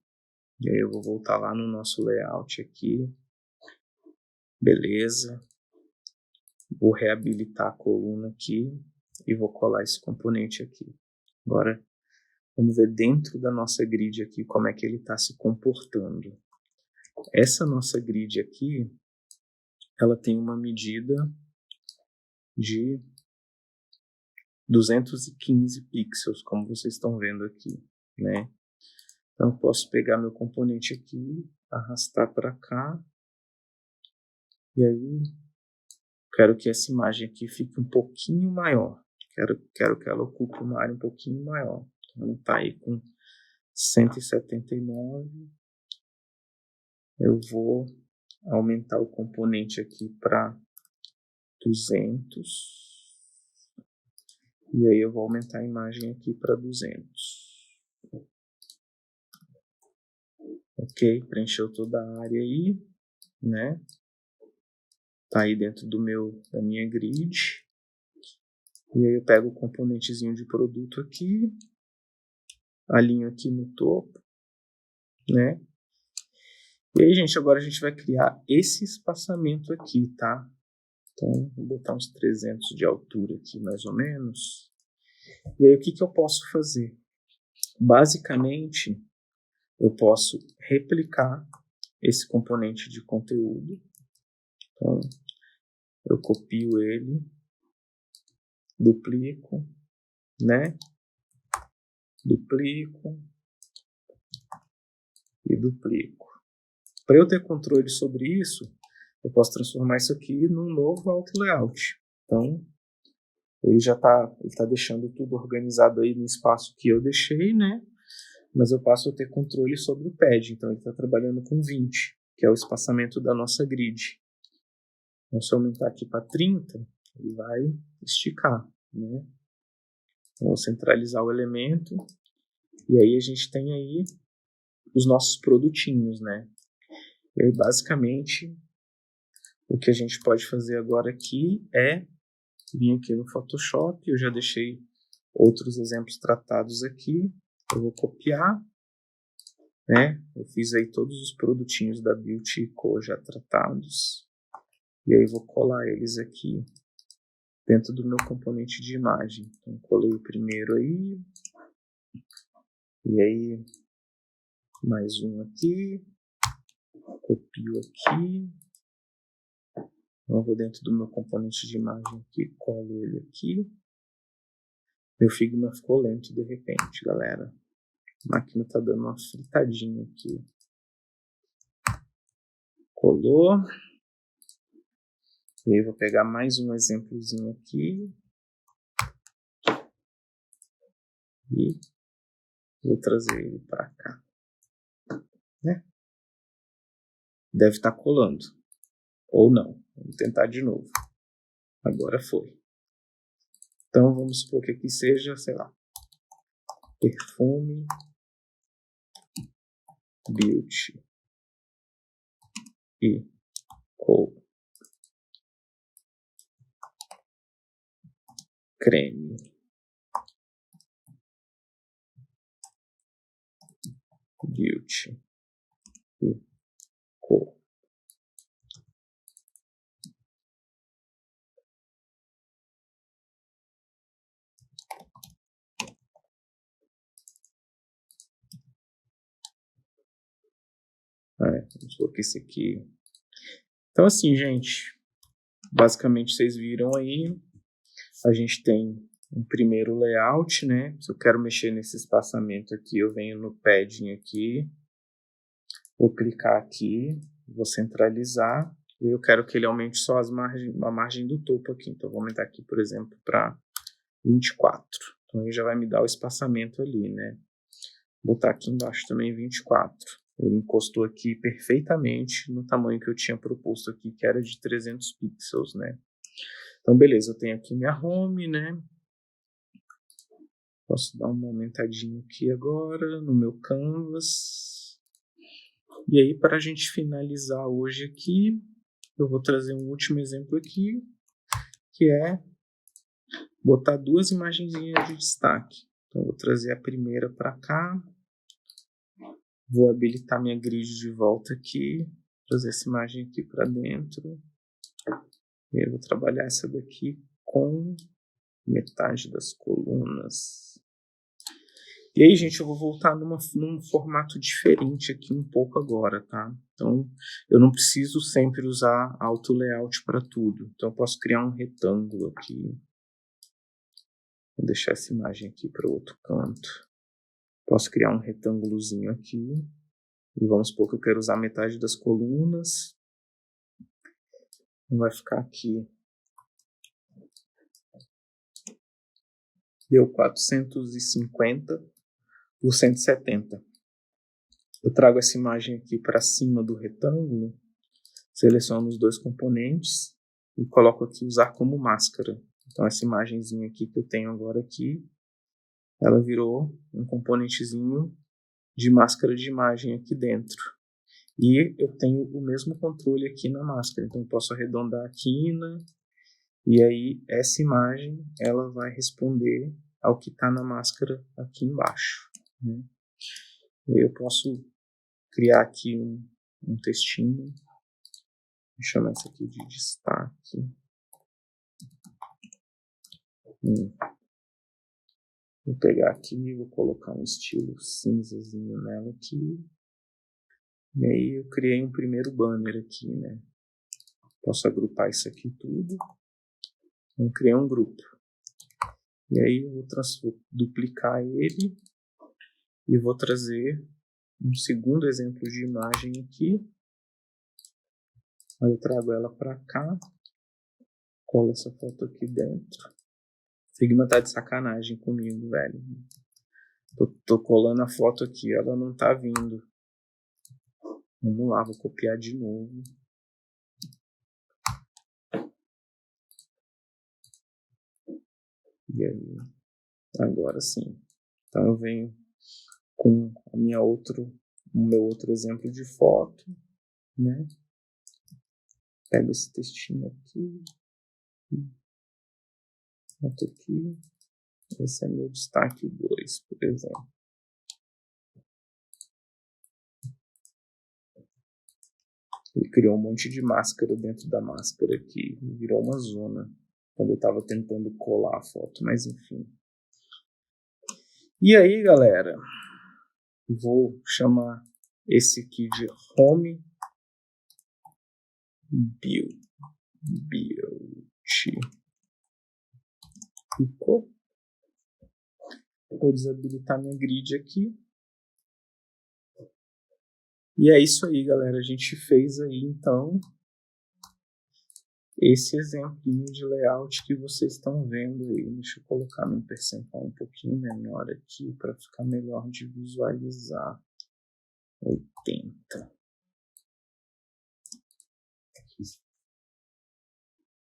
E aí eu vou voltar lá no nosso layout aqui. Beleza. Vou reabilitar a coluna aqui e vou colar esse componente aqui. Agora, vamos ver dentro da nossa grid aqui como é que ele está se comportando. Essa nossa grid aqui, ela tem uma medida de 215 pixels, como vocês estão vendo aqui, né? Então, eu posso pegar meu componente aqui, arrastar para cá, e aí quero que essa imagem aqui fique um pouquinho maior. Quero que ela ocupe uma área um pouquinho maior. Então, está aí com 179. Eu vou aumentar o componente aqui para 200. E aí eu vou aumentar a imagem aqui para 200. Ok, preencheu toda a área aí, né? Tá aí dentro da minha grid. E aí eu pego o componentezinho de produto aqui, alinho aqui no topo, né? E aí, gente, agora a gente vai criar esse espaçamento aqui, tá? Então, vou botar uns 300 de altura aqui, mais ou menos. E aí, o que eu posso fazer? Basicamente, eu posso replicar esse componente de conteúdo. Então, eu copio ele, duplico, né? Duplico e duplico. Para eu ter controle sobre isso, eu posso transformar isso aqui num novo auto layout. Então, ele já tá deixando tudo organizado aí no espaço que eu deixei, né? Mas eu passo a ter controle sobre o pad. Então, ele está trabalhando com 20, que é o espaçamento da nossa grid. Então, se eu aumentar aqui para 30, ele vai esticar, né? Então, vou centralizar o elemento. E aí a gente tem aí os nossos produtinhos, né? E aí, basicamente, o que a gente pode fazer agora aqui é vir aqui no Photoshop. Eu já deixei outros exemplos tratados aqui. Eu vou copiar, né? Eu fiz aí todos os produtinhos da Beauty Co já tratados. E aí vou colar eles aqui dentro do meu componente de imagem. Então, colei o primeiro aí. E aí, mais um aqui. Copio aqui. Eu vou dentro do meu componente de imagem aqui, colo ele aqui. Meu Figma ficou lento de repente, galera. A máquina tá dando uma fritadinha aqui. Colou. E aí vou pegar mais um exemplozinho aqui. E vou trazer ele para cá. Né? Deve estar colando. Ou não. Vamos tentar de novo. Agora foi. Então vamos supor que aqui seja, sei lá, perfume Beauty e Co. Creme Beauty e Co. Vamos supor que esse aqui. Então assim, gente, basicamente vocês viram aí, a gente tem um primeiro layout, né? Se eu quero mexer nesse espaçamento aqui, eu venho no padding aqui, vou clicar aqui, vou centralizar, e eu quero que ele aumente só a margem do topo aqui. Então, vou aumentar aqui, por exemplo, para 24. Então, aí já vai me dar o espaçamento ali, né? Vou botar aqui embaixo também 24. Ele encostou aqui perfeitamente no tamanho que eu tinha proposto aqui, que era de 300 pixels, né? Então, beleza, eu tenho aqui minha home, né? Posso dar uma aumentadinha aqui agora no meu canvas. E aí, para a gente finalizar hoje aqui, eu vou trazer um último exemplo aqui, que é botar duas imagenzinhas de destaque. Então, eu vou trazer a primeira para cá. Vou habilitar minha grid de volta aqui, trazer essa imagem aqui para dentro. E aí eu vou trabalhar essa daqui com metade das colunas. E aí, gente, eu vou voltar num formato diferente aqui um pouco agora, tá? Então, eu não preciso sempre usar auto layout para tudo. Então, eu posso criar um retângulo aqui. Vou deixar essa imagem aqui para o outro canto. Posso criar um retângulozinho aqui. E vamos supor que eu quero usar metade das colunas. Vai ficar aqui. Deu 450 por 170. Eu trago essa imagem aqui para cima do retângulo. Seleciono os dois componentes. E coloco aqui usar como máscara. Então essa imagenzinha aqui que eu tenho agora aqui, ela virou um componentezinho de máscara de imagem aqui dentro. E eu tenho o mesmo controle aqui na máscara, então eu posso arredondar a quina, e aí essa imagem ela vai responder ao que está na máscara aqui embaixo, né? Eu posso criar aqui um textinho, vou chamar isso aqui de destaque. Vou pegar aqui e vou colocar um estilo cinzazinho nela aqui. E aí eu criei um primeiro banner aqui, né? Posso agrupar isso aqui tudo. Vou criar um grupo. E aí eu vou duplicar ele e vou trazer um segundo exemplo de imagem aqui. Aí eu trago ela para cá. Colo essa foto aqui dentro. Figma tá de sacanagem comigo, velho. Tô colando a foto aqui, ela não tá vindo. Vamos lá, vou copiar de novo. E aí, agora sim. Então eu venho com o meu outro exemplo de foto, né? Pego esse textinho aqui, boto aqui. Esse é meu destaque 2, por exemplo. Ele criou um monte de máscara dentro da máscara aqui, virou uma zona quando eu estava tentando colar a foto, mas enfim. E aí, galera, vou chamar esse aqui de Home Build. Ficou? Vou desabilitar minha grid aqui. E é isso aí, galera. A gente fez aí, então, esse exemplinho de layout que vocês estão vendo aí. Deixa eu colocar num percentual um pouquinho menor aqui para ficar melhor de visualizar. 80.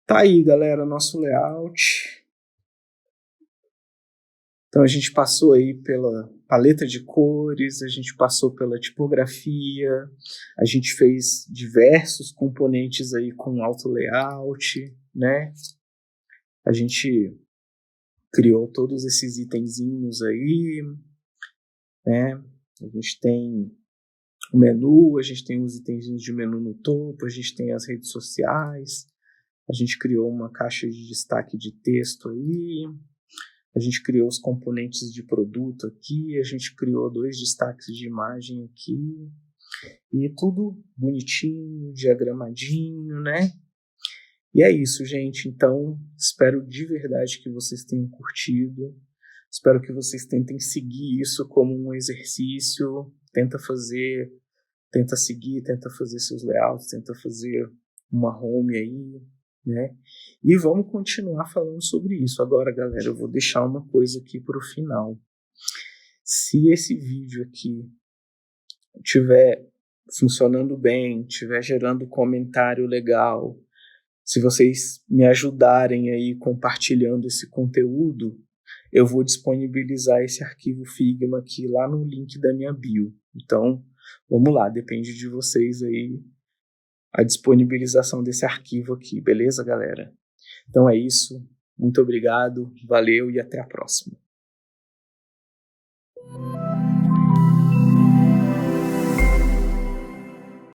Tá aí, galera, nosso layout. Então a gente passou aí pela paleta de cores, a gente passou pela tipografia, a gente fez diversos componentes aí com auto layout, né? A gente criou todos esses itenzinhos aí, né? A gente tem o menu, a gente tem os itenzinhos de menu no topo, a gente tem as redes sociais, a gente criou uma caixa de destaque de texto aí, a gente criou os componentes de produto aqui, a gente criou 2 destaques de imagem aqui, e tudo bonitinho, diagramadinho, né? E é isso, gente. Então, espero de verdade que vocês tenham curtido. Espero que vocês tentem seguir isso como um exercício. Tenta seguir, tenta fazer seus layouts, tenta fazer uma home aí, né? E vamos continuar falando sobre isso. Agora, galera, eu vou deixar uma coisa aqui para o final. Se esse vídeo aqui estiver funcionando bem, estiver gerando comentário legal, se vocês me ajudarem aí compartilhando esse conteúdo, eu vou disponibilizar esse arquivo Figma aqui lá no link da minha bio. Então, vamos lá, depende de vocês aí a disponibilização desse arquivo aqui, beleza, galera? Então é isso, muito obrigado, valeu e até a próxima.